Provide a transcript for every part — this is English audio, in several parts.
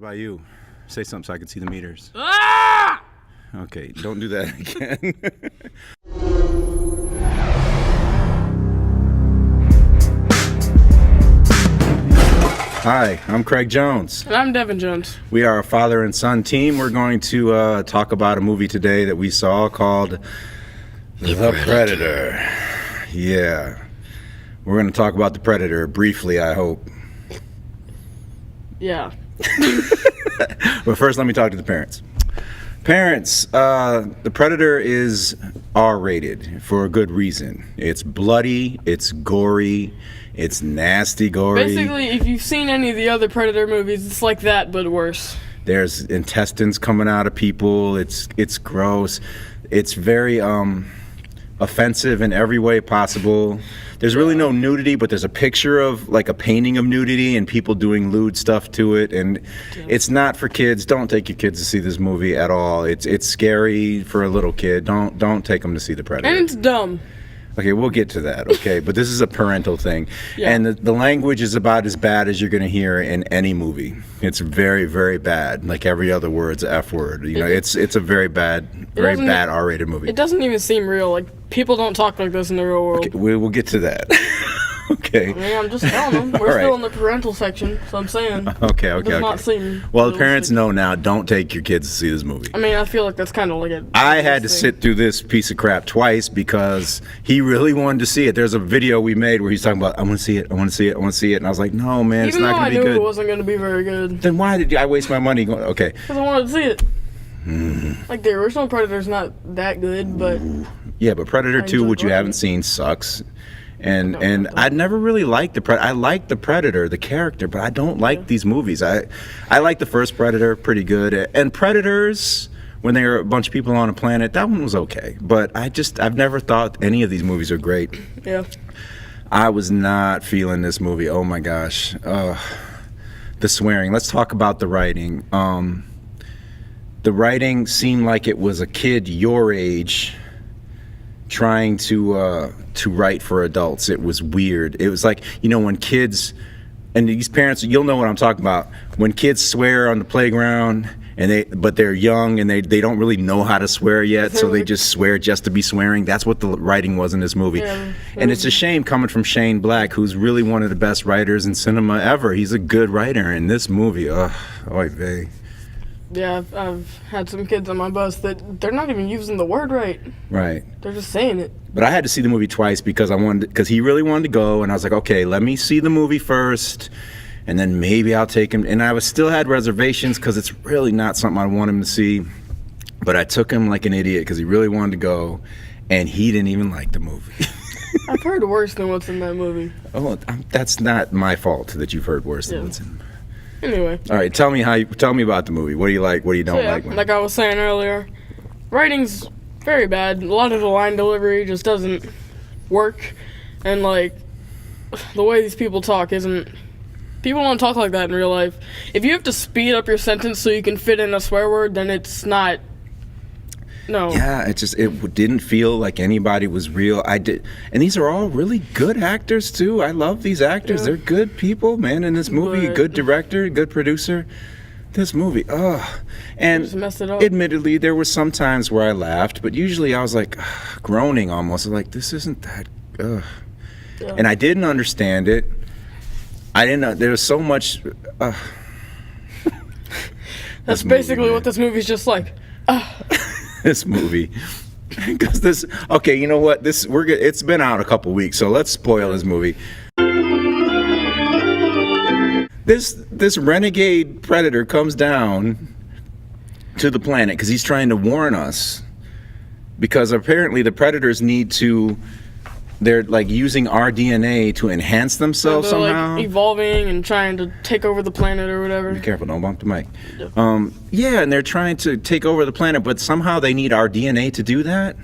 about you? Say something so I can see the meters. Ah! Okay, don't do that again. Hi, I'm Craig Jones. And I'm Devin Jones. We are a father and son team. We're going to talk about a movie today that we saw called The Predator. Yeah. We're going to talk about The Predator briefly, I hope. Yeah. But first, let me talk to the parents. Parents, The Predator is R-rated for a good reason. It's bloody, it's gory, it's nasty gory. Basically, if you've seen any of the other Predator movies, it's like that, but worse. There's intestines coming out of people. It's gross. It's very offensive in every way possible. There's really no nudity, but there's a picture of like a painting of nudity and people doing lewd stuff to it, and it's not for kids. Don't take your kids to see this movie at all. It's scary for a little kid. Don't take them to see The Predator. And it's dumb. Okay, we'll get to that, okay? But this is a parental thing. Yeah. And the language is about as bad as you're going to hear in any movie. It's very, very bad. Like every other word's an F word. You know, it's a very bad R-rated movie. It doesn't even seem real. Like, people don't talk like this in the real world. Okay, we'll get to that. Okay. I mean, I'm just telling them. We're still in the parental section, so I'm saying. Okay. It does not seem well, the parents know now, don't take your kids to see this movie. I mean, I feel like that's kind of like a... I had to sit through this piece of crap twice because he really wanted to see it. There's a video we made where he's talking about, I want to see it, I want to see it, I want to see it. And I was like, no, man, it's not going to be good. Even though I knew it wasn't going to be very good. Then why did I waste my money going, okay. Because I wanted to see it. Like, the original Predator's not that good, but... Yeah, but Predator 2, which you haven't seen, sucks. And I never really liked the Predator. I like the Predator, the character, but I don't like these movies. I like the first Predator pretty good. And Predators, when they were a bunch of people on a planet, that one was okay. But I've never thought any of these movies are great. Yeah. I was not feeling this movie. Oh my gosh. The swearing. Let's talk about the writing. The writing seemed like it was a kid your age trying to write for adults. It was weird. It was like, you know, when kids, and these parents, you'll know what I'm talking about, when kids swear on the playground but they're young and they don't really know how to swear yet, so they just swear just to be swearing. That's what the writing was in this movie. Yeah. And it's a shame coming from Shane Black, who's really one of the best writers in cinema ever. He's a good writer. In this movie, oy vey. Yeah, I've had some kids on my bus that they're not even using the word right. Right. They're just saying it. But I had to see the movie twice because he really wanted to go, and I was like, okay, let me see the movie first, and then maybe I'll take him. And I still had reservations because it's really not something I want him to see. But I took him like an idiot because he really wanted to go, and he didn't even like the movie. I've heard worse than what's in that movie. Oh, that's not my fault that you've heard worse than what's in. Anyway. All right, tell me about the movie. What do you like? What do you don't like? Like I was saying earlier, writing's very bad. A lot of the line delivery just doesn't work, and like the way these people talk isn't. People don't talk like that in real life. If you have to speed up your sentence so you can fit in a swear word, then it's not. No. Yeah, it didn't feel like anybody was real. And these are all really good actors too. I love these actors. Yeah. They're good people, man. In this movie, good director, good producer. This movie, and just messed it up. Admittedly, there were some times where I laughed, but usually I was like groaning almost, like this isn't that. Yeah. And I didn't understand it. I didn't know there was so much. That's basically what this movie's just like. This movie, because okay, you know what? It's been out a couple weeks, so let's spoil this movie. This renegade predator comes down to the planet because he's trying to warn us, because apparently the predators they're like using our DNA to enhance themselves somehow. Like evolving and trying to take over the planet or whatever. Be careful, don't bump the mic. Yeah, and they're trying to take over the planet, but somehow they need our DNA to do that.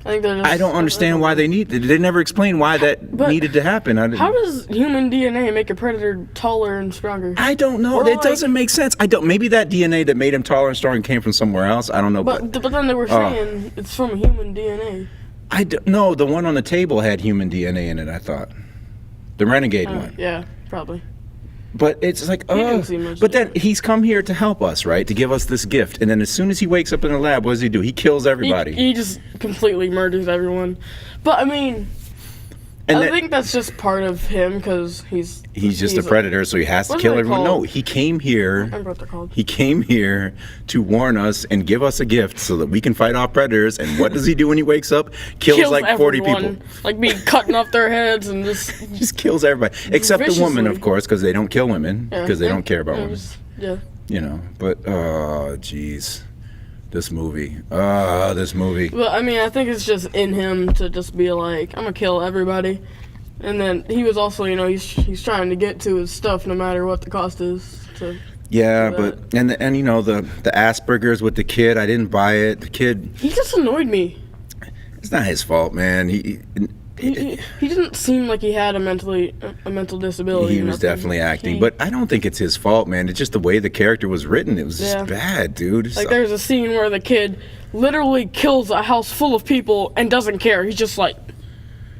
I don't understand why they need. They never explain why that needed to happen. How does human DNA make a predator taller and stronger? I don't know. It doesn't make sense. Maybe that DNA that made him taller and stronger came from somewhere else. I don't know. But then they were saying it's from human DNA. No, the one on the table had human DNA in it, I thought. The renegade one. Yeah, probably. But it's like, didn't seem much but then he's come here to help us, right? To give us this gift. And then as soon as he wakes up in the lab, what does he do? He kills everybody. He just completely murders everyone. But I mean, I think that's just part of him because he's just a predator, so he has to kill everyone. No, he came here. I remember what they're called. He came here to warn us and give us a gift so that we can fight off predators. And what does he do when he wakes up? Kills like 40 everyone. people. Like me cutting off their heads and just kills everybody. Except the woman, viciously. of course, because they don't kill women. Because they don't care about women. Yeah. You know, but, oh, jeez. This movie. But I mean, I think it's just in him to just be like, I'm gonna kill everybody. And then he was also, you know, he's trying to get to his stuff no matter what the cost is. Yeah, but and you know the Asperger's with the kid, I didn't buy it. The kid, he just annoyed me. It's not his fault, man. He didn't seem like he had a mental disability. He was definitely acting, but I don't think it's his fault, man. It's just the way the character was written. It was just bad, dude. Like there's a scene where the kid literally kills a house full of people and doesn't care. He's just like,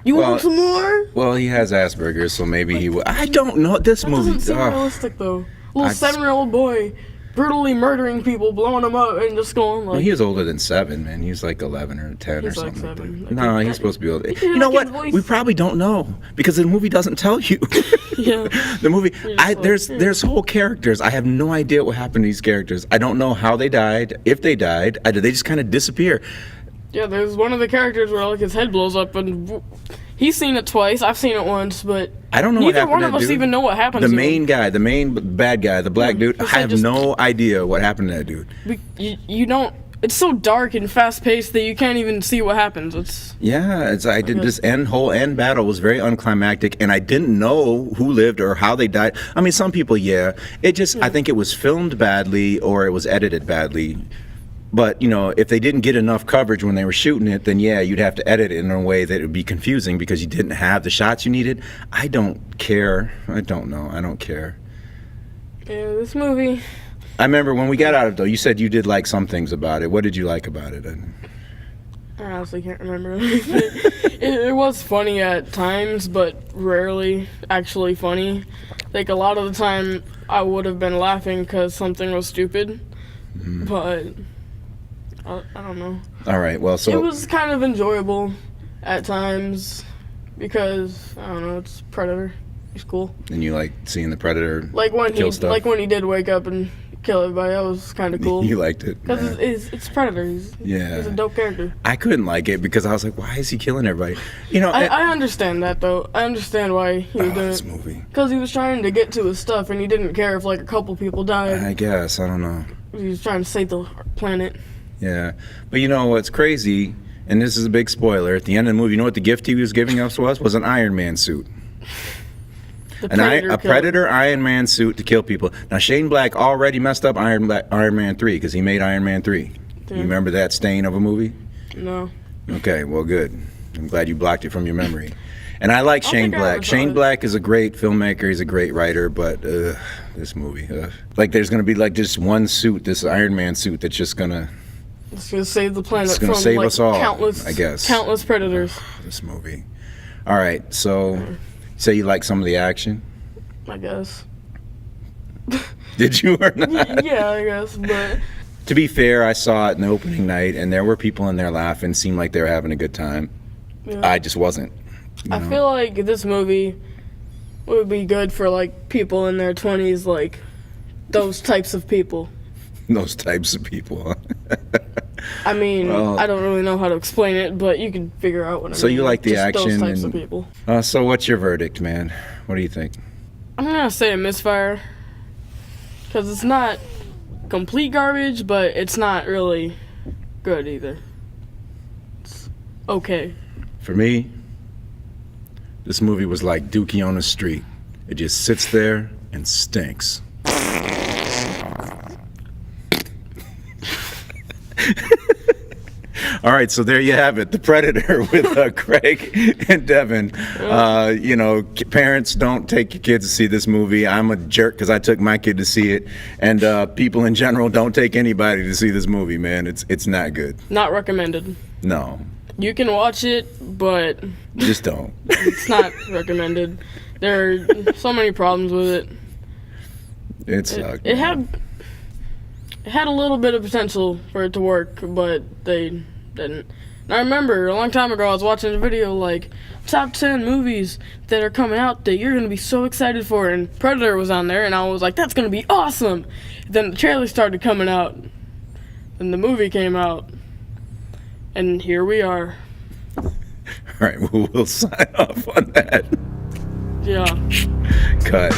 "You want some more?" Well, he has Asperger's, so maybe he would. I don't know. This movie doesn't seem realistic, though. Little 7-year-old boy brutally murdering people, blowing them up, and just going like. Well, he was older than 7, man. He was like 11 or 10 or something. Like 7. No, he's supposed to be older. You know what? We probably don't know because the movie doesn't tell you. Yeah. The movie. There's whole characters. I have no idea what happened to these characters. I don't know how they died. If they died, did they just kind of disappear? Yeah, there's one of the characters where like his head blows up, and he's seen it twice. I've seen it once, but I don't know. Neither one of us even know what happened. The main guy, the main bad guy, the black dude. I have no idea what happened to that dude. You don't. It's so dark and fast paced that you can't even see what happens. This whole end battle was very unclimactic, and I didn't know who lived or how they died. I mean, some people, I think it was filmed badly or it was edited badly. But, you know, if they didn't get enough coverage when they were shooting it, then, you'd have to edit it in a way that it would be confusing because you didn't have the shots you needed. I don't care. I don't know. I don't care. Yeah, this movie. I remember when we got out of it, though, you said you did like some things about it. What did you like about it? I honestly can't remember. It was funny at times, but rarely actually funny. Like, a lot of the time, I would have been laughing because something was stupid. Mm-hmm. But... I don't know. All right, well, so... It was kind of enjoyable at times because, I don't know, it's Predator. He's cool. And you like seeing the Predator kill stuff? Like when he did wake up and kill everybody, that was kind of cool. You liked it? Because it's Predator. He's a dope character. I couldn't like it because I was like, why is he killing everybody? You know, I understand that, though. I understand why he was doing this it. Movie. Because he was trying to get to his stuff and he didn't care if, like, a couple people died. I guess. I don't know. He was trying to save the planet. Yeah, but you know what's crazy, and this is a big spoiler, at the end of the movie, you know what the gift he was giving us was an Iron Man suit. A Predator Iron Man suit to kill people. Now, Shane Black already messed up Iron Man 3 because he made Iron Man 3. Yeah. You remember that stain of a movie? No. Okay, well, good. I'm glad you blocked it from your memory. And I like Shane Black. Shane Black is a great filmmaker. He's a great writer, but this movie. Like, there's going to be, like, just one suit, this Iron Man suit, that's just going to... It's going to save the planet from, save us all, countless predators. This movie. All right, so say you like some of the action? I guess. Did you or not? Yeah, I guess, but... To be fair, I saw it in the opening night, and there were people in there laughing, seemed like they were having a good time. Yeah. I just wasn't. I feel like this movie would be good for, like, people in their 20s, like, those types of people. Those types of people. I mean, I don't really know how to explain it, but you can figure out what I mean. So you like the just action those types of people. So what's your verdict, man? What do you think? I'm gonna say a misfire, because it's not complete garbage, but it's not really good either. It's okay. For me, this movie was like Dookie on the street. It just sits there and stinks. All right, so there you have it, The Predator with Craig and Devin. Parents, don't take your kids to see this movie. I'm a jerk because I took my kid to see it. And people in general, don't take anybody to see this movie, man. It's not good. Not recommended. No. You can watch it, but... Just don't. It's not recommended. There are so many problems with it. It sucked. It had a little bit of potential for it to work, but they didn't. And I remember a long time ago I was watching a video like top 10 movies that are coming out that you're gonna be so excited for, and Predator was on there, and I was like, that's gonna be awesome. Then the trailer started coming out, and the movie came out, and here we are. All right, we'll sign off on that. Yeah. Cut.